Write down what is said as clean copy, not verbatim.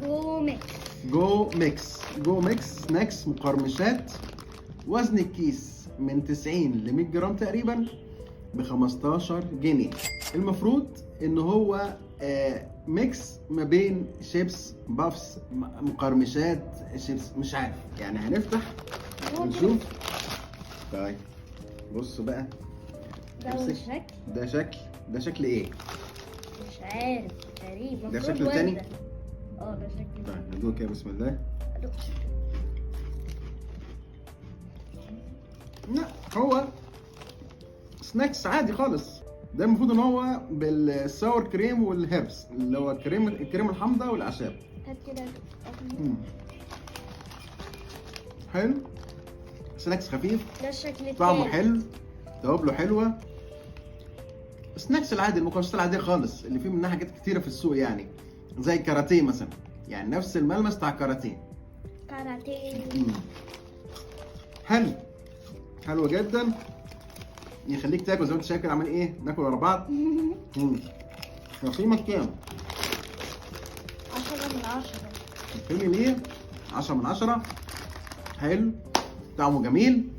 جو ميكس. جو ميكس سناكس مقرمشات. وزن الكيس من 90 ل 100 جرام تقريبا، ب 15 جنيه. المفروض ان هو ميكس ما بين شيبس، بافس، مقرمشات، شيبس، مش عارف يعني. هنفتح ونشوف. طيب بصوا بقى. ده امسك. شكل. ده شكل ايه؟ مش عارف، غريب. ده شكل تاني؟ ده شكل تاني. طيب ندوق كده، بسم الله. لا، هو سناكس عادي خالص. ده المفروض ان هو بالساور كريم والهيربس، اللي هو الكريم الحامضه والاعشاب. هات كده. حلو. سناكس خفيف، ده الشكل طعمه التاني. حلو، توابله حلوه. سناكس العادي، المقرمشات العاديه خالص، اللي فيه منها حاجات كتيره في السوق يعني، زي كاراتيه مثلا، يعني نفس الملمس بتاع كاراتيه. حلو، حلو جدا. يخليك تاكل زي ما انت شايف كده. عامل ايه؟ ناكل ورا بعض. تقييمك كام؟ 10 من 10. تقييمي ليه 10 من 10. حلو، طعمه جميل.